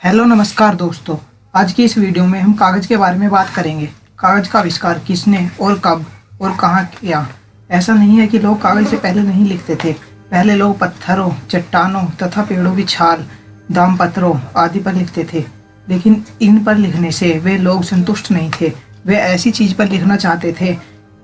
Hello नमस्कार दोस्तों। आज की इस वीडियो में हम कागज़ के बारे में बात करेंगे। कागज़ का आविष्कार किसने और कब और कहाँ किया। ऐसा नहीं है कि लोग कागज़ से पहले नहीं लिखते थे। पहले लोग पत्थरों, चट्टानों तथा पेड़ों की छाल, दामपत्रों आदि पर लिखते थे। लेकिन इन पर लिखने से वे लोग संतुष्ट नहीं थे। वे ऐसी चीज़ पर लिखना चाहते थे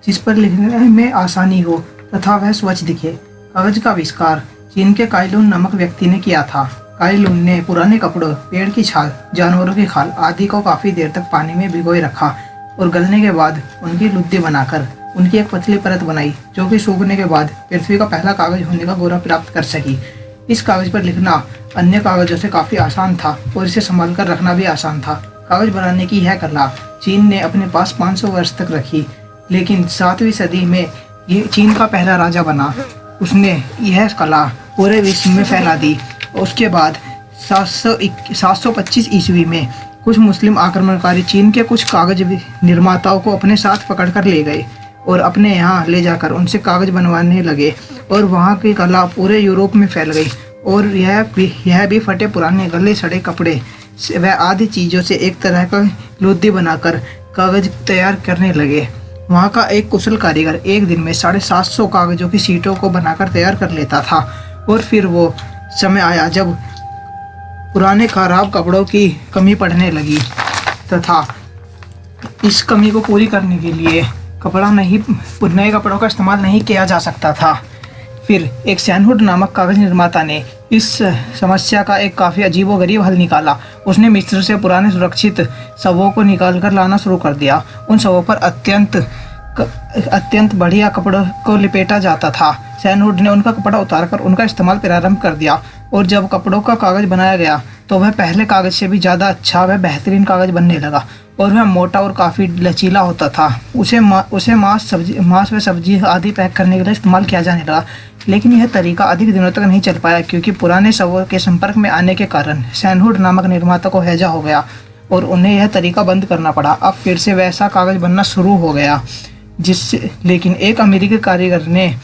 जिस पर लिखने में आसानी हो तथा वह स्वच्छ दिखे। कागज़ का आविष्कार चीन के काइलून नामक व्यक्ति ने किया था। काइलून ने पुराने कपड़ों, पेड़ की छाल, जानवरों की खाल आदि को काफी देर तक पानी में भिगोए रखा और गलने के बाद उनकी लुद्दी बनाकर उनकी एक पतली परत बनाई, जो कि सूखने के बाद पृथ्वी का पहला कागज होने का गौरव प्राप्त कर सकी। इस कागज पर लिखना अन्य कागजों से काफी आसान था और इसे संभाल कर रखना भी आसान था। कागज बनाने की यह कला चीन ने अपने पास 500 वर्ष तक रखी, लेकिन 7वीं सदी में ये चीन का पहला राजा बना। उसने यह कला पूरे विश्व में फैला दी। उसके बाद 725 ईस्वी में कुछ मुस्लिम आक्रमणकारी चीन के कुछ कागज निर्माताओं को अपने साथ पकड़कर ले गए और अपने यहाँ ले जाकर उनसे कागज बनवाने लगे और वहाँ की कला पूरे यूरोप में फैल गई। और यह भी फटे पुराने गले सड़े कपड़े व आदि चीज़ों से एक तरह का लुद्दी बनाकर कागज तैयार करने लगे। वहाँ का एक कुशल कारीगर एक दिन में 750 कागजों की शीटों को बनाकर तैयार कर लेता था। और फिर वो समय आया जब पुराने खराब कपड़ों की कमी पड़ने लगी तथा इस कमी को पूरी करने के लिए नए कपड़ों का इस्तेमाल नहीं किया जा सकता था। फिर एक सैनहुड नामक कागज निर्माता ने इस समस्या का एक काफ़ी अजीबोगरीब हल निकाला। उसने मिस्र से पुराने सुरक्षित शवों को निकाल कर लाना शुरू कर दिया। उन शवों पर अत्यंत बढ़िया कपड़ों को लिपेटा जाता था। सैनहुड ने उनका कपड़ा उतारकर उनका इस्तेमाल प्रारंभ कर दिया और जब कपड़ों का कागज बनाया गया तो वह पहले कागज से भी ज़्यादा अच्छा वह बेहतरीन कागज बनने लगा और वह मोटा और काफ़ी लचीला होता था। उसे मांस व सब्जी आदि पैक करने के लिए इस्तेमाल किया जाने लगा। लेकिन यह तरीका अधिक दिनों तक नहीं चल पाया, क्योंकि पुराने शवों के संपर्क में आने के कारण सैनहुड नामक निर्माता को हैजा हो गया और उन्हें यह तरीका बंद करना पड़ा। अब फिर से वैसा कागज बनना शुरू हो गया लेकिन एक अमेरिकी कारीगर ने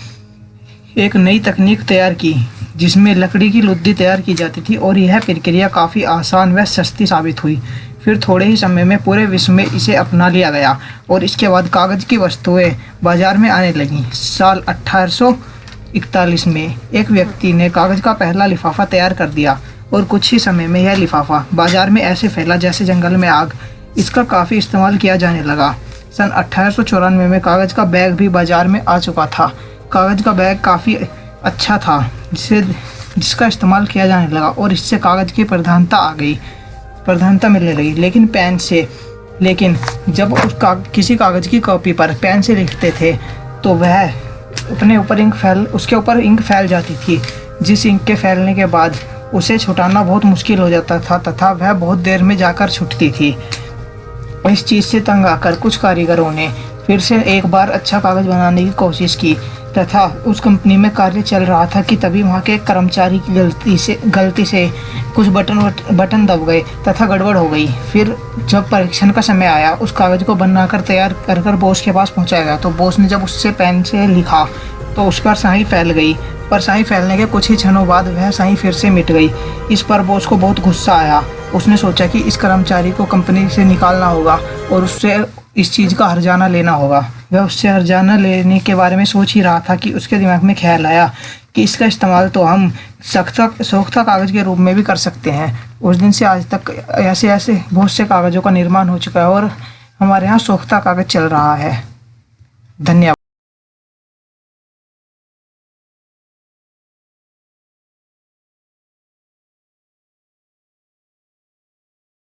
एक नई तकनीक तैयार की जिसमें लकड़ी की लुद्दी तैयार की जाती थी और यह प्रक्रिया काफ़ी आसान व सस्ती साबित हुई। फिर थोड़े ही समय में पूरे विश्व में इसे अपना लिया गया और इसके बाद कागज़ की वस्तुएं बाजार में आने लगीं। साल 1841 में एक व्यक्ति ने कागज़ का पहला लिफाफा तैयार कर दिया और कुछ ही समय में यह लिफाफा बाजार में ऐसे फैला जैसे जंगल में आग। इसका काफ़ी इस्तेमाल किया जाने लगा। सन 1894 में कागज़ का बैग भी बाजार में आ चुका था। कागज़ का बैग काफ़ी अच्छा था जिसका इस्तेमाल किया जाने लगा और इससे कागज़ की प्रधानता मिलने लगी। लेकिन जब किसी कागज़ की कॉपी पर पेन से लिखते थे तो वह उसके ऊपर इंक फैल जाती थी, जिस इंक के फैलने के बाद उसे छुटाना बहुत मुश्किल हो जाता था तथा वह बहुत देर में जाकर छूटती थी। इस चीज़ से तंग आकर कुछ कारीगरों ने फिर से एक बार अच्छा कागज़ बनाने की कोशिश की तथा उस कंपनी में कार्य चल रहा था कि तभी वहाँ के एक कर्मचारी की गलती से कुछ बटन दब गए तथा गड़बड़ हो गई। फिर जब परीक्षण का समय आया, उस कागज़ को बनाकर तैयार कर बॉस के पास पहुँचाया गया। तो बॉस ने जब उससे पेन से लिखा तो उस पर स्याही फैल गई, पर स्याही फैलने के कुछ ही क्षणों बाद वह स्याही फिर से मिट गई। इस पर बॉस को बहुत गुस्सा आया। उसने सोचा कि इस कर्मचारी को कंपनी से निकालना होगा और उससे इस चीज़ का हर्जाना लेना होगा। वह उससे हर्जाना लेने के बारे में सोच ही रहा था कि उसके दिमाग में ख्याल आया कि इसका इस्तेमाल तो हम सोख्ता कागज़ के रूप में भी कर सकते हैं। उस दिन से आज तक ऐसे बहुत से कागज़ों का निर्माण हो चुका है और हमारे यहाँ सोख्ता कागज़ चल रहा है। धन्यवाद।